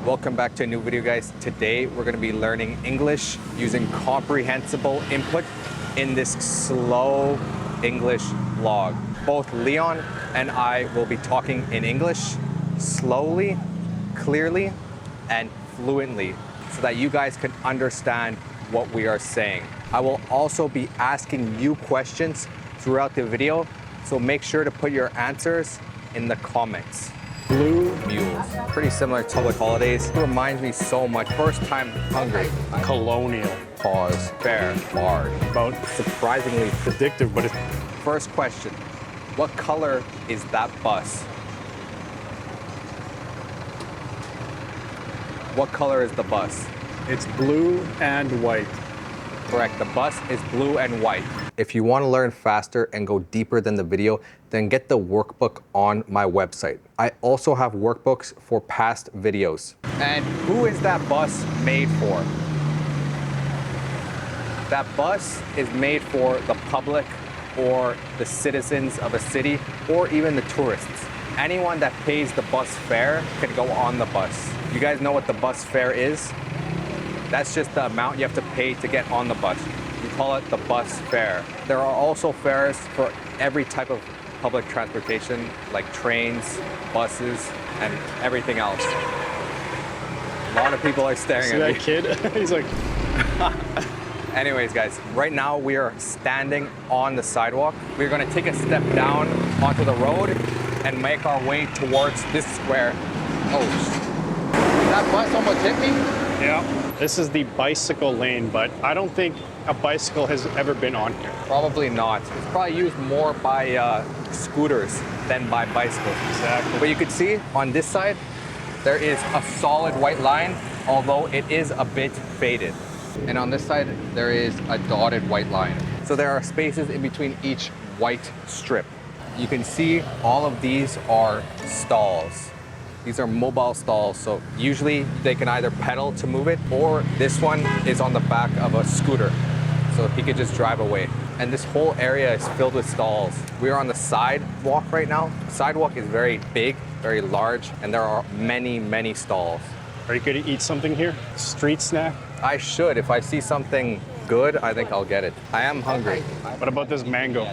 Welcome back to a new video, guys. Today we're going to be learning English using comprehensible input in this slow English vlog. Both Leon and I will be talking in English slowly, clearly, and fluently so that you guys can understand what we are saying. I will also be asking you questions throughout the video, so make sure to put your answers in the comments. Blue Mules. Pretty similar to public holidays. It reminds me so much. First time hungry. Colonial. Pause. Fair. Large. About Surprisingly. addictive, but it's First question. What color is that bus? What color is the bus? blue and white. Correct. The bus is blue and white. If you want to learn faster and go deeper than the video, then get the workbook on my website. I also have workbooks for past videos. And who is that bus made for? That bus is made for the public or the citizens of a city or even the tourists. Anyone that pays the bus fare can go on the bus. You guys know what the bus fare is? That's just the amount you have to pay to get on the bus. We call it the bus fare. There are also fares for every type of public transportation, like trains, buses, and everything else. A lot of people are staring See at that me. kid? He's like, Anyways, guys, right now we are standing on the sidewalk. We're gonna take a step down onto the road and make our way towards this square. Oh, that bus almost hit me? yeah. This is the bicycle lane, but I don't think a bicycle has ever been on here. Probably not. It's probably used more by scooters than by bicycles. Exactly. But you can see on this side, there is a solid white line, although it is a bit faded. And on this side, there is a dotted white line. So there are spaces in between each white strip. You can see all of these are stalls. These are mobile stalls, so usually they can either pedal to move it, or this one is on the back of a scooter, so he could just drive away. And this whole area is filled with stalls. We are on the sidewalk right now. The sidewalk is very big, very large, and there are many, many stalls. Are you going to eat something here? Street snack? I should. If I see something good, I think I'll get it. I am hungry. What about this mango?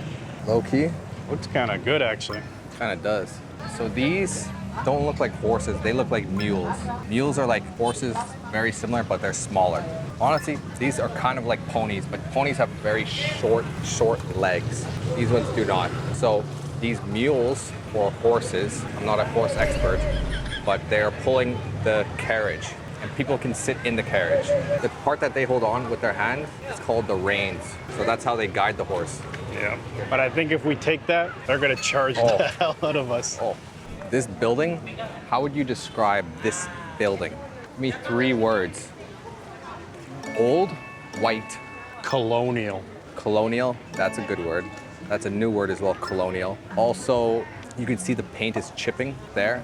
Low key? Looks kind of good, actually. Kind of does. So these don't look like horses, they look like mules. Mules are like horses, very similar, but they're smaller. Honestly, these are kind of like ponies, but ponies have very short legs. These ones do not. So these mules, or horses, I'm not a horse expert, but they're pulling the carriage, and people can sit in the carriage. The part that they hold on with their hand is called the reins. So that's how they guide the horse. Yeah. But I think if we take that, they're going to charge the hell out of us. Oh. This building, how would you describe this building? Give me 3 words. Old, white. Colonial. Colonial, that's a good word. That's a new word as well, colonial. Also, you can see the paint is chipping there.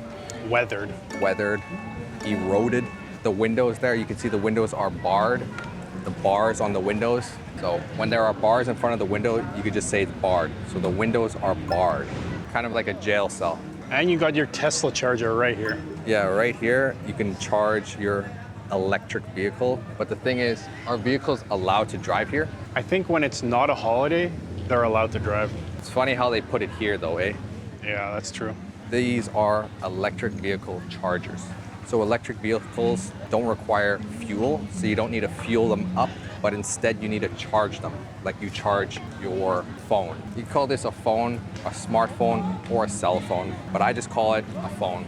Weathered. Weathered, eroded. The windows there, you can see the windows are barred. The bars on the windows. So when there are bars in front of the window, you could just say it's barred. So the windows are barred. Kind of like a jail cell. And you got your Tesla charger right here. Yeah, right here, you can charge your electric vehicle. But the thing is, are vehicles allowed to drive here? I think when it's not a holiday, they're allowed to drive. It's funny how they put it here though, eh? Yeah, that's true. These are electric vehicle chargers. So electric vehicles don't require fuel, so you don't need to fuel them up, but instead you need to charge them, like you charge your phone. You call this a phone, a smartphone, or a cell phone, but I just call it a phone.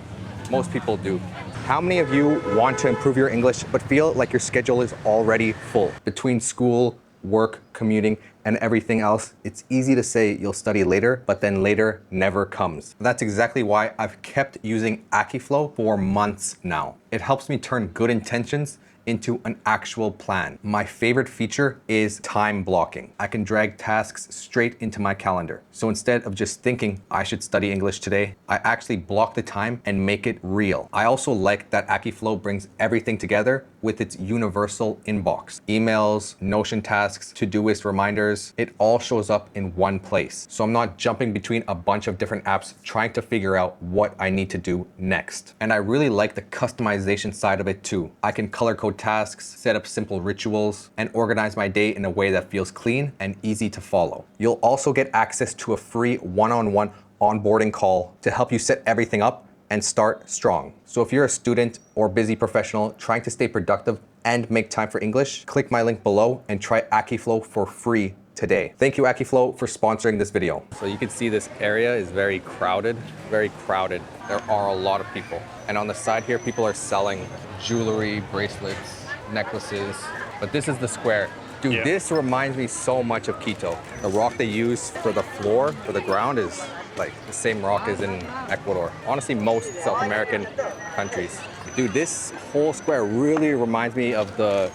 Most people do. How many of you want to improve your English but feel like your schedule is already full? Between school, work, commuting, and everything else, it's easy to say you'll study later, but then later never comes. That's exactly why I've kept using Akiflow for months now. It helps me turn good intentions into an actual plan. My favorite feature is time blocking. I can drag tasks straight into my calendar. So instead of just thinking I should study English today, I actually block the time and make it real. I also like that Akiflow brings everything together with its universal inbox. Emails, Notion tasks, Todoist reminders, it all shows up in one place. So I'm not jumping between a bunch of different apps trying to figure out what I need to do next. And I really like the customization side of it too. I can color code tasks, set up simple rituals, and organize my day in a way that feels clean and easy to follow. You'll also get access to a free one-on-one onboarding call to help you set everything up and start strong. So if you're a student or busy professional trying to stay productive and make time for English, click my link below and try Akiflow for free today. Thank you, Akiflow, for sponsoring this video. So you can see this area is very crowded, very crowded. There are a lot of people. And on the side here, people are selling jewelry, bracelets, necklaces. But this is the square. Dude, Yeah. This reminds me so much of Quito. The rock they use for the floor, for the ground, is like the same rock as in Ecuador. Honestly, most South American countries. Dude, this whole square really reminds me of the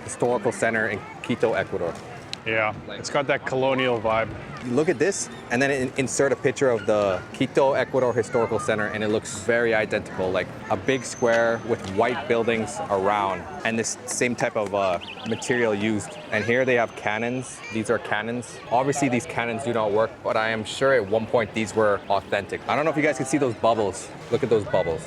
historical center in Quito, Ecuador. Yeah, it's got that colonial vibe. You look at this and then insert a picture of the Quito, Ecuador Historical Center, and it looks very identical, like a big square with white buildings around and this same type of material used. And here they have cannons. These are cannons. Obviously these cannons do not work, but I am sure at one point these were authentic. I don't know if you guys can see those bubbles. Look at those bubbles.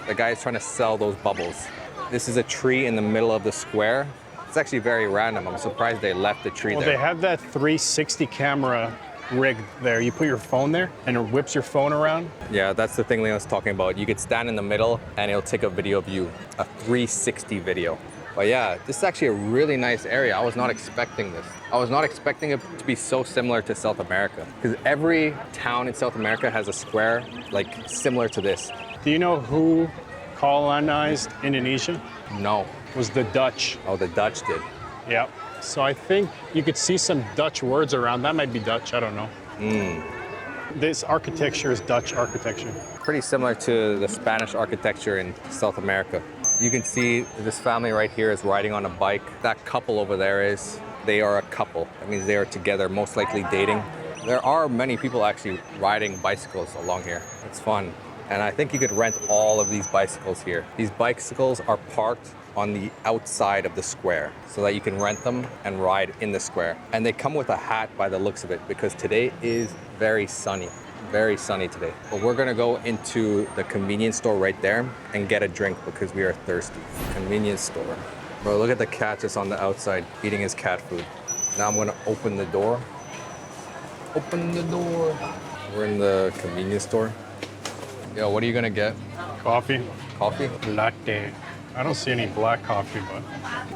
The guy is trying to sell those bubbles. This is a tree in the middle of the square. It's actually very random. I'm surprised they left the tree there. Well, they have that 360 camera rig there. You put your phone there and it whips your phone around. Yeah, that's the thing Leon's talking about. You could stand in the middle and it'll take a video of you, a 360 video. But yeah, this is actually a really nice area. I was not expecting this. I was not expecting it to be so similar to South America, because every town in South America has a square like similar to this. Do you know who colonized Indonesia? No. It was the Dutch. Oh, the Dutch did. Yep. So I think you could see some Dutch words around. That might be Dutch, I don't know. This architecture is Dutch architecture. Pretty similar to the Spanish architecture in South America. You can see this family right here is riding on a bike. That couple over there they are a couple. That means they are together, most likely dating. There are many people actually riding bicycles along here. It's fun. And I think you could rent all of these bicycles here. These bicycles are parked on the outside of the square so that you can rent them and ride in the square. And they come with a hat by the looks of it, because today is very sunny today. But we're gonna go into the convenience store right there and get a drink because we are thirsty. Convenience store. Bro, look at the cat just on the outside eating his cat food. Now I'm gonna open the door. Open the door. We're in the convenience store. Yo, what are you gonna get? Coffee. Coffee? Latte. I don't see any black coffee, but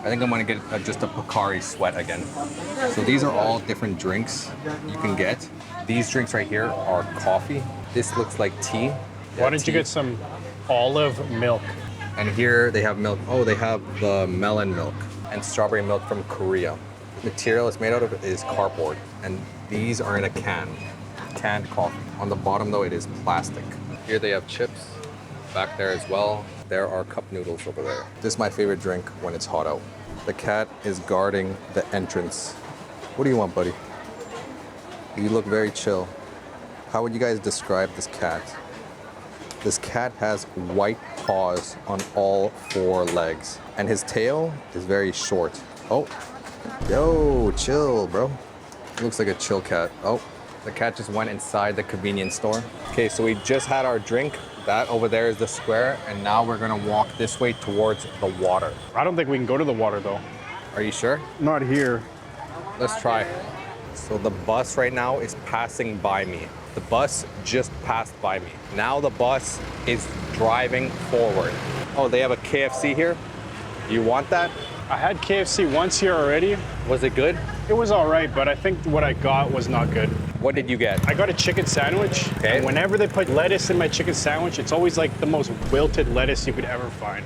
I think I'm gonna get just a Pocari Sweat again. So these are all different drinks you can get. These drinks right here are coffee. This looks like tea. why don't you get some olive milk? And here they have milk. Oh, they have the melon milk and strawberry milk from Korea. The material it's made out of is cardboard. And these are in a can. Canned coffee. On the bottom though, it is plastic. Here they have chips. Back there as well. There are cup noodles over there. This is my favorite drink when it's hot out. The cat is guarding the entrance. What do you want, buddy? You look very chill. How would you guys describe this cat? This cat has white paws on all 4 legs. And his tail is very short. Oh, yo, chill, bro. Looks like a chill cat. Oh, the cat just went inside the convenience store. Okay, so we just had our drink. That over there is the square, and now we're gonna walk this way towards the water. I don't think we can go to the water though. Are you sure? Not here. Let's try. So the bus right now is passing by me. The bus just passed by me. Now the bus is driving forward. Oh, they have a KFC here? You want that? I had KFC once here already. Was it good? It was all right, but I think what I got was not good. What did you get? I got a chicken sandwich. Okay. And whenever they put lettuce in my chicken sandwich, it's always like the most wilted lettuce you could ever find.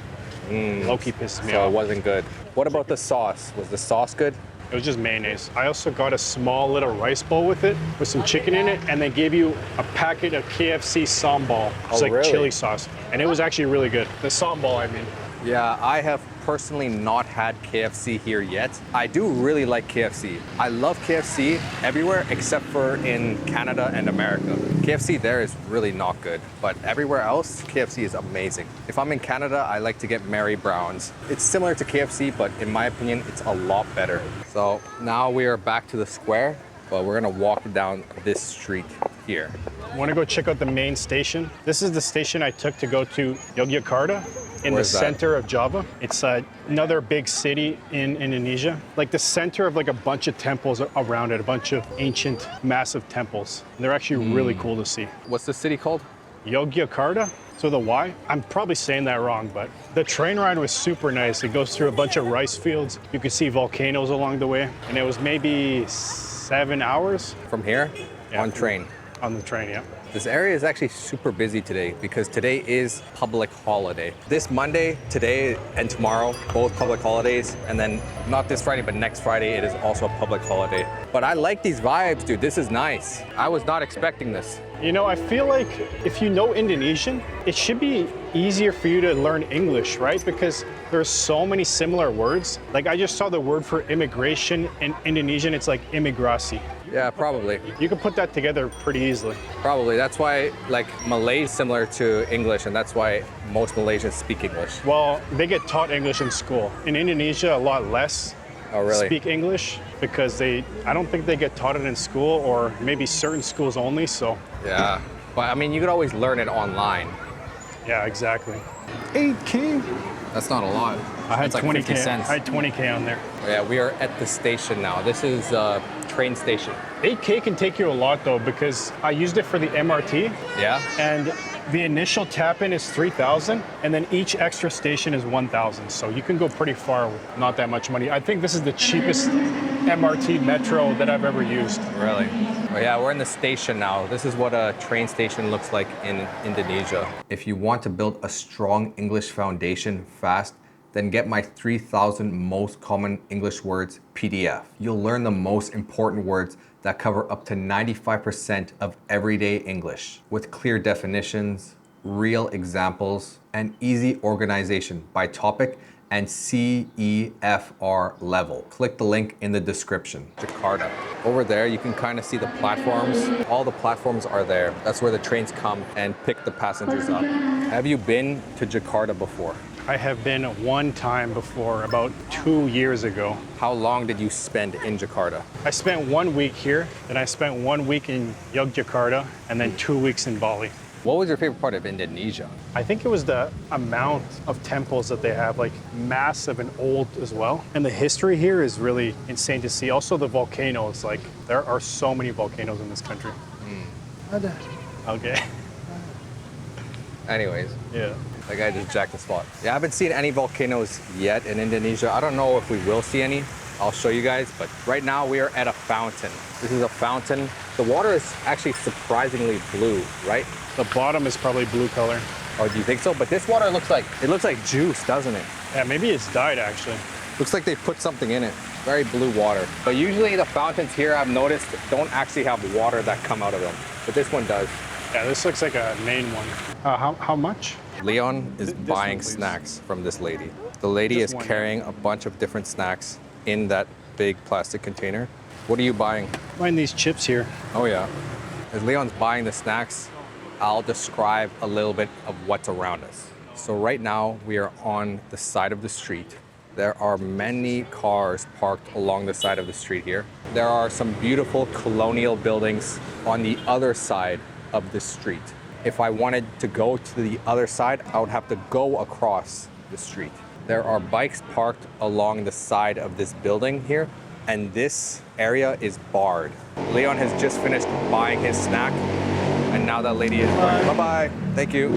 Low-key pisses me So off. it wasn't good. What about the sauce? Was the sauce good? It was just mayonnaise. I also got a small little rice bowl with it, with some chicken in it, and they gave you a packet of KFC sambal. It's Oh, like really? chili sauce. And it was actually really good. The sambal, I mean. Yeah, I have personally not had KFC here yet. I do really like KFC. I love KFC everywhere except for in Canada and America. KFC there is really not good, but everywhere else, KFC is amazing. If I'm in Canada, I like to get Mary Brown's. It's similar to KFC, but in my opinion, it's a lot better. So now we are back to the square, but we're gonna walk down this street here. Want to go check out the main station? This is the station I took to go to Yogyakarta in Where's the that? center of Java. It's another big city in Indonesia. Like the center of like a bunch of temples around it, a bunch of ancient, massive temples. And they're actually really cool to see. What's the city called? Yogyakarta? So the Y? I'm probably saying that wrong, but the train ride was super nice. It goes through a bunch of rice fields. You could see volcanoes along the way. And it was maybe 7 hours. From here? Yeah, On train. On the train, yeah. This area is actually super busy today because today is public holiday. This Monday, today, and tomorrow, both public holidays. And then not this Friday, but next Friday, it is also a public holiday. But I like these vibes, dude. This is nice. I was not expecting this. You know, I feel like if you know Indonesian, it should be easier for you to learn English, right? Because there's so many similar words. Like I just saw the word for immigration in Indonesian, it's like imigrasi. Yeah, probably. You can put that together pretty easily. Probably. That's why, like, Malay is similar to English, and that's why most Malaysians speak English. Well, they get taught English in school. In Indonesia, a lot less Oh, really? speak English because I don't think they get taught it in school or maybe certain schools only, so. Yeah. But, I mean, you could always learn it online. Yeah, exactly. 8K? That's not a lot. I had It's like 20K. 50 cents. I had 20K on there. Yeah, we are at the station now. This is a train station. 8K can take you a lot though because I used it for the MRT Yeah? and the initial tap in is 3,000 and then each extra station is 1,000. So you can go pretty far with not that much money. I think this is the cheapest MRT metro that I've ever used. Really? Oh, yeah, we're in the station now. This is what a train station looks like in Indonesia. If you want to build a strong English foundation fast, then get my 3,000 most common English words PDF. You'll learn the most important words that cover up to 95% of everyday English with clear definitions, real examples, and easy organization by topic and CEFR level. Click the link in the description. Jakarta. Over there, you can kind of see the platforms. All the platforms are there. That's where the trains come and pick the passengers up. Have you been to Jakarta before? I have been one time before, about 2 years ago. How long did you spend in Jakarta? I spent 1 week here, then I spent 1 week in Yogyakarta, and then 2 weeks in Bali. What was your favorite part of Indonesia? I think it was the amount of temples that they have, like massive and old as well. And the history here is really insane to see. Also the volcanoes, like there are so many volcanoes in this country. Okay. Anyways, Yeah. that guy just jacked the spot. Yeah, I haven't seen any volcanoes yet in Indonesia. I don't know if we will see any. I'll show you guys, but right now we are at a fountain. This is a fountain. The water is actually surprisingly blue, right? The bottom is probably blue color. Oh, do you think so? But this water looks like juice, doesn't it? Yeah, maybe it's dyed actually. Looks like they put something in it. Very blue water. But usually the fountains here, I've noticed, don't actually have water that come out of them. But this one does. Yeah, this looks like a main one. How much? Leon is This buying one, please. snacks from this lady. The lady Just is one. carrying a bunch of different snacks in that big plastic container. What are you buying? Find these chips here. Oh yeah. As Leon's buying the snacks, I'll describe a little bit of what's around us. So right now we are on the side of the street. There are many cars parked along the side of the street here. There are some beautiful colonial buildings on the other side of the street. If I wanted to go to the other side, I would have to go across the street. There are bikes parked along the side of this building here, and this area is barred. Leon has just finished buying his snack, and now that lady is bye-bye. Thank you.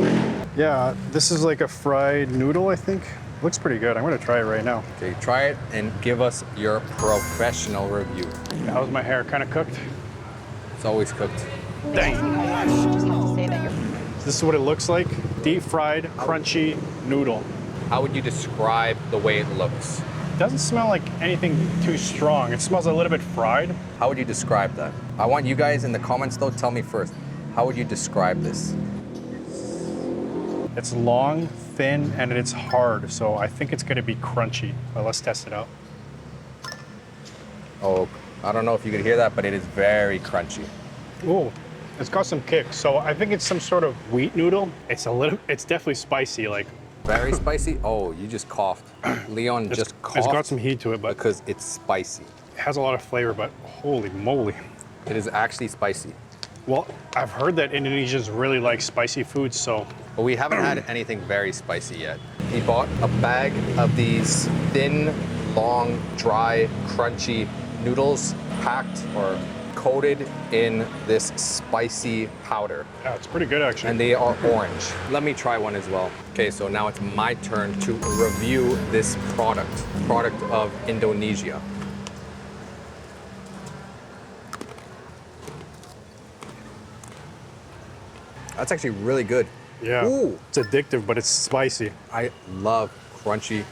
Yeah, this is like a fried noodle, I think. Looks pretty good. I'm gonna try it right now. Okay, try it and give us your professional review. How's my hair? Kind of cooked? It's always cooked. Dang. Say that you're This is what it looks like. Deep fried, crunchy noodle. How would you describe the way it looks? Doesn't smell like anything too strong. It smells a little bit fried. How would you describe that? I want you guys in the comments though, tell me first. How would you describe this? It's long, thin, and it's hard, so I think it's gonna be crunchy. But let's test it out. Oh, I don't know if you could hear that, but it is very crunchy. Ooh, it's got some kick. So I think it's some sort of wheat noodle. It's definitely spicy, like. Very spicy? Oh, you just coughed. Leon just coughed. It's got some heat to it, but because it's spicy. it has a lot of flavor, but holy moly. It is actually spicy. Well, I've heard that Indonesians really like spicy foods, so. But we haven't had anything very spicy yet. He bought a bag of these thin, long, dry, crunchy noodles packed or coated in this spicy powder. Yeah, it's pretty good actually. And they are orange. Let me try one as well. Okay, so now it's my turn to review this product of Indonesia. That's actually really good. Yeah, Ooh. it's addictive, but it's spicy. I love crunchy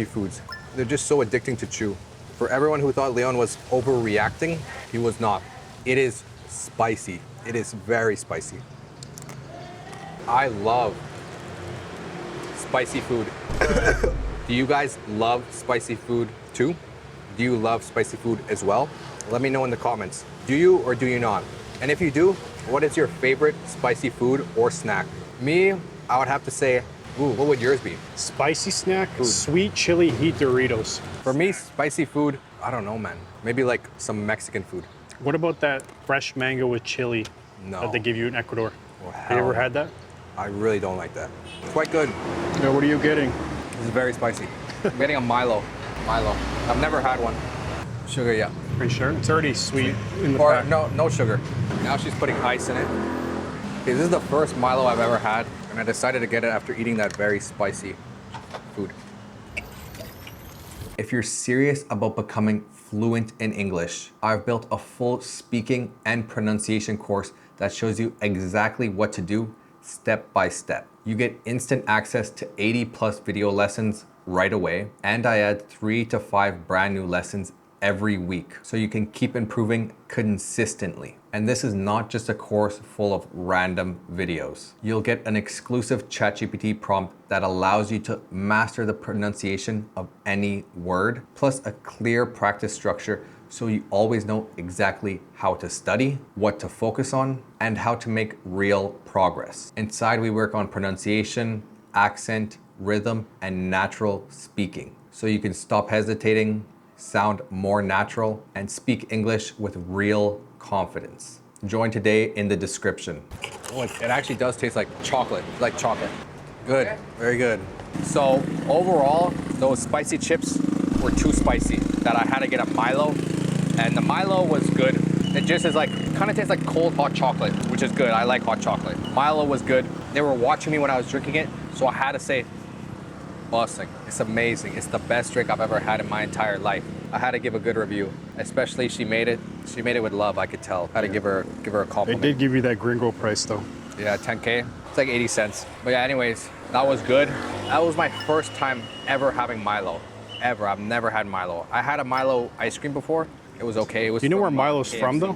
foods. They're just so addicting to chew. For everyone who thought Leon was overreacting, he was not. It is spicy. It is very spicy. I love spicy food. Do you guys love spicy food too? Do you love spicy food as well? Let me know in the comments. Do you or do you not? And if you do, what is your favorite spicy food or snack? Me, I would have to say, ooh, what would yours be? Spicy snack, sweet chili heat Doritos. For me, spicy food, I don't know, man. Maybe like some Mexican food. What about that fresh mango with chili No. that they give you in Ecuador? Oh, Have you ever had that? I really don't like that. Quite good. Yeah, what are you getting? This is very spicy. I'm getting a Milo. I've never had one. Sugar, yeah. Pretty sure? It's already sweet in the Or pack. no sugar. Now she's putting ice in it. Okay, this is the first Milo I've ever had, and I decided to get it after eating that very spicy food. If you're serious about becoming fluent in English, I've built a full speaking and pronunciation course that shows you exactly what to do step by step. You get instant access to 80+ video lessons right away, and I add 3 to 5 brand new lessons every week so you can keep improving consistently. And this is not just a course full of random videos. You'll get an exclusive ChatGPT prompt that allows you to master the pronunciation of any word, plus a clear practice structure so you always know exactly how to study, what to focus on, and how to make real progress. Inside, we work on pronunciation, accent, rhythm, and natural speaking, so you can stop hesitating, sound more natural, and speak English with real confidence. Join today in the description. Oh, it actually does taste like chocolate, Good, very good. So overall, those spicy chips were too spicy that I had to get a Milo, and the Milo was good. It just is like, kind of tastes like cold hot chocolate, which is good. I like hot chocolate. Milo was good. They were watching me when I was drinking it, so I had to say, busting. It's amazing. It's the best drink I've ever had in my entire life. I had to give a good review, especially she made it with love, I could tell. I had to give her a They compliment. did give you that gringo price though. Yeah, 10K. It's like 80 cents. But yeah, anyways, that was good. That was my first time ever having Milo. Ever. I've never had Milo. I had a Milo ice cream before. It was okay. It was. Do you know where from, Milo's KFC. from though?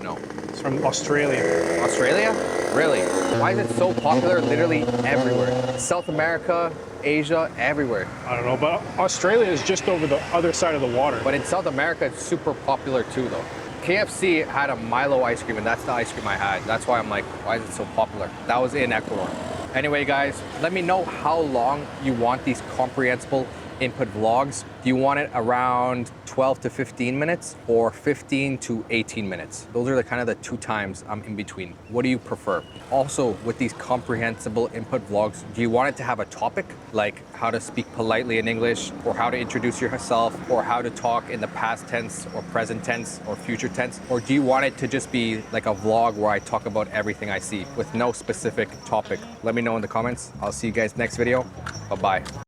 No. It's from Australia. Australia? Really? Why is it so popular literally everywhere? South America, Asia, everywhere. I don't know, but Australia is just over the other side of the water. But in South America, it's super popular too though. KFC had a Milo ice cream, and that's the ice cream I had. That's why I'm like, why is it so popular? That was in Ecuador. Anyway, guys, let me know how long you want these comprehensible input vlogs. Do you want it around 12 to 15 minutes or 15 to 18 minutes? Those are the kind of the 2 times I'm in between. What do you prefer? Also, with these comprehensible input vlogs, do you want it to have a topic like how to speak politely in English, or how to introduce yourself, or how to talk in the past tense or present tense or future tense? Or do you want it to just be like a vlog where I talk about everything I see with no specific topic? Let me know in the comments. I'll see you guys next video. Bye-bye.